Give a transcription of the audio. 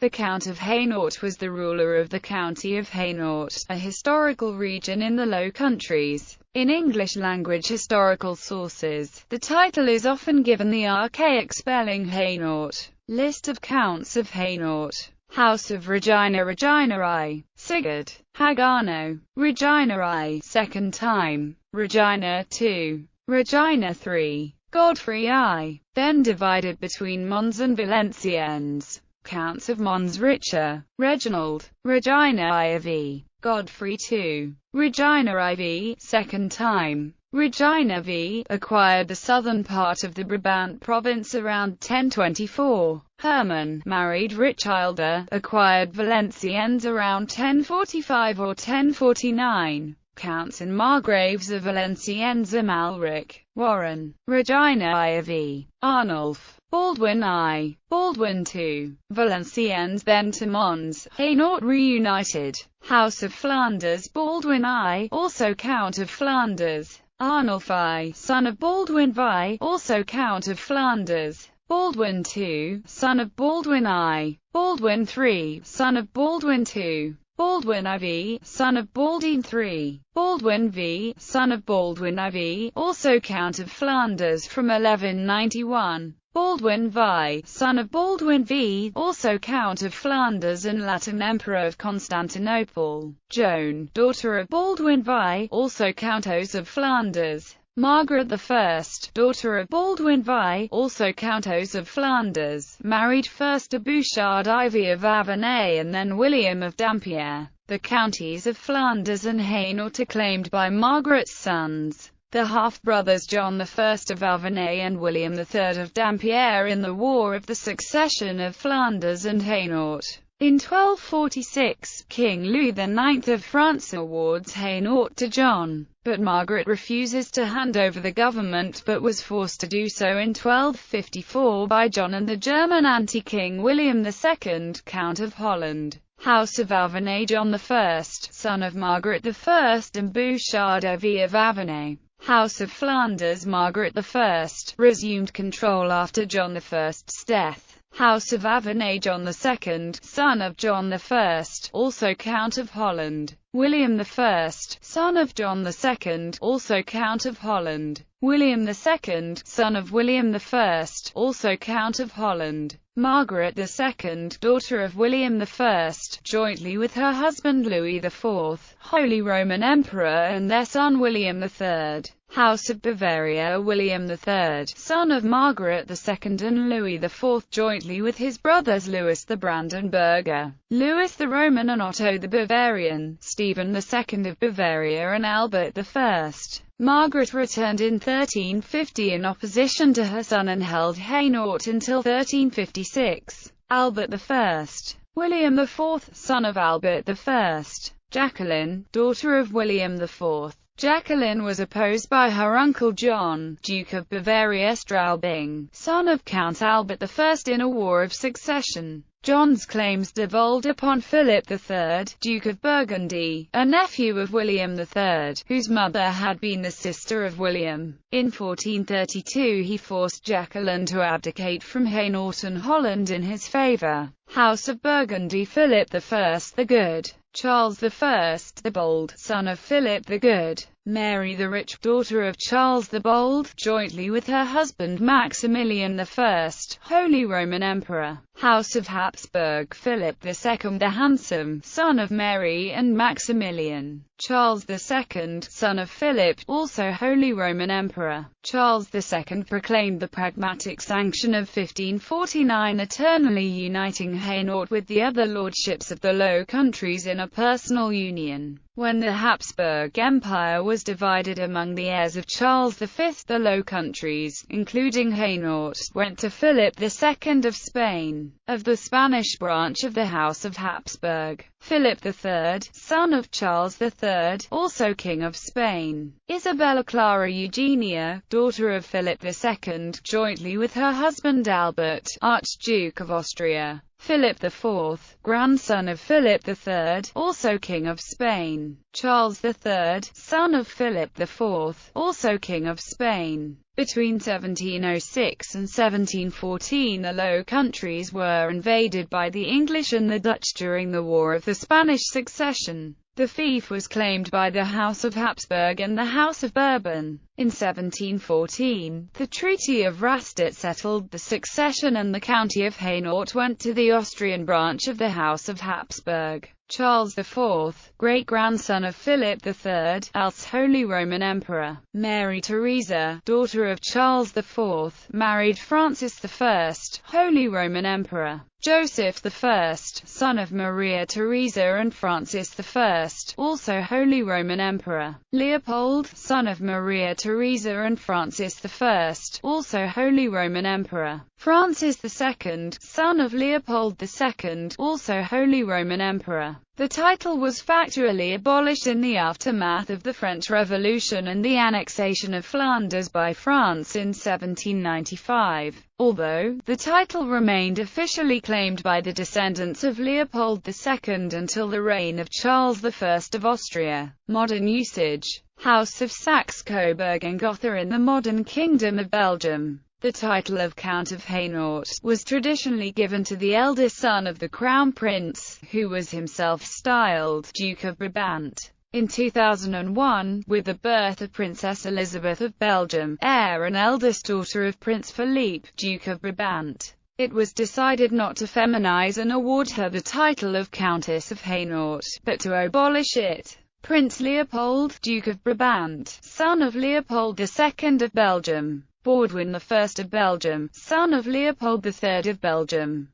The Count of Hainaut was the ruler of the county of Hainaut, a historical region in the Low Countries. In English-language historical sources, the title is often given the archaic spelling Hainaut. List of counts of Hainaut. House of Regina. Regina I, Sigurd, Hainaut, Regina I, second time, Regina II, Regina III, Godfrey I, then divided between Mons and Valenciennes. Counts of Mons. Richard, Reginald, Regina IV, Godfrey II, Regina IV, second time, Regina V, acquired the southern part of the Brabant province around 1024. Hermann, married Richilda, acquired Valenciennes around 1045 or 1049. Counts and Margraves of Valenciennes: Amalric, Warren, Regina IV, Arnulf, Baldwin I, Baldwin II, Valenciennes then to Mons. Hainaut reunited. House of Flanders. Baldwin I, also Count of Flanders. Arnulf I, son of Baldwin V, also Count of Flanders. Baldwin II, son of Baldwin I. Baldwin III, son of Baldwin II. Baldwin IV, son of Baldwin III. Baldwin V, son of Baldwin IV, also Count of Flanders from 1191. Baldwin V, son of Baldwin V, also Count of Flanders and Latin Emperor of Constantinople. Joan, daughter of Baldwin V, also Countess of Flanders. Margaret I, daughter of Baldwin V, also Countess of Flanders, married first to Bouchard Ivy of Avenay and then William of Dampierre. The counties of Flanders and Hainaut are claimed by Margaret's sons, the half-brothers John I of Avenay and William III of Dampierre, in the War of the Succession of Flanders and Hainaut. In 1246, King Louis IX of France awards Hainaut to John, but Margaret refuses to hand over the government but was forced to do so in 1254 by John and the German anti-king William II, Count of Holland. House of Avenay. John I, son of Margaret I and Bouchard IV of Avenay. House of Flanders. Margaret I resumed control after John I's death. House of Avenay. John II, son of John I, also Count of Holland. William I, son of John II, also Count of Holland. William II, son of William I, also Count of Holland. Margaret II, daughter of William I, jointly with her husband Louis IV, Holy Roman Emperor, and their son William III. House of Bavaria. William III, son of Margaret II and Louis IV, jointly with his brothers Louis the Brandenburger, Louis the Roman and Otto the Bavarian, Stephen II of Bavaria and Albert I. Margaret returned in 1350 in opposition to her son and held Hainaut until 1356. Albert I. William IV, son of Albert I. Jacqueline, daughter of William IV. Jacqueline was opposed by her uncle John, Duke of Bavaria Straubing, son of Count Albert I in a war of succession. John's claims devolved upon Philip III, Duke of Burgundy, a nephew of William III, whose mother had been the sister of William. In 1432 he forced Jacqueline to abdicate from Hainaut and Holland in his favour. House of Burgundy. Philip I the Good. Charles I the Bold, son of Philip the Good. Mary the Rich, daughter of Charles the Bold, jointly with her husband Maximilian I, Holy Roman Emperor. House of Habsburg. Philip II the Handsome, son of Mary and Maximilian. Charles II, son of Philip, also Holy Roman Emperor. Charles II proclaimed the Pragmatic Sanction of 1549, eternally uniting Hainaut with the other lordships of the Low Countries in a personal union. When the Habsburg Empire was divided among the heirs of Charles V, the Low Countries, including Hainaut, went to Philip II of Spain, of the Spanish branch of the House of Habsburg. Philip III, son of Charles III III, also King of Spain. Isabella Clara Eugenia, daughter of Philip II, jointly with her husband Albert, Archduke of Austria. Philip IV, grandson of Philip III, also King of Spain. Charles III, son of Philip IV, also King of Spain. Between 1706 and 1714 the Low Countries were invaded by the English and the Dutch during the War of the Spanish Succession. The fief was claimed by the House of Habsburg and the House of Bourbon. In 1714, the Treaty of Rastatt settled the succession and the county of Hainaut went to the Austrian branch of the House of Habsburg. Charles IV, great-grandson of Philip III, else Holy Roman Emperor. Mary Theresa, daughter of Charles IV, married Francis I, Holy Roman Emperor. Joseph I, son of Maria Theresa and Francis I, also Holy Roman Emperor. Leopold, son of Maria Theresa and Francis I, also Holy Roman Emperor. Francis II, son of Leopold II, also Holy Roman Emperor. The title was factually abolished in the aftermath of the French Revolution and the annexation of Flanders by France in 1795. Although the title remained officially claimed by the descendants of Leopold II until the reign of Charles I of Austria. Modern usage. House of Saxe-Coburg and Gotha in the modern Kingdom of Belgium. The title of Count of Hainaut was traditionally given to the eldest son of the Crown Prince, who was himself styled Duke of Brabant. In 2001, with the birth of Princess Elizabeth of Belgium, heir and eldest daughter of Prince Philippe, Duke of Brabant, it was decided not to feminize and award her the title of Countess of Hainaut, but to abolish it. Prince Leopold, Duke of Brabant, son of Leopold II of Belgium. Baudouin I of Belgium, son of Leopold III of Belgium.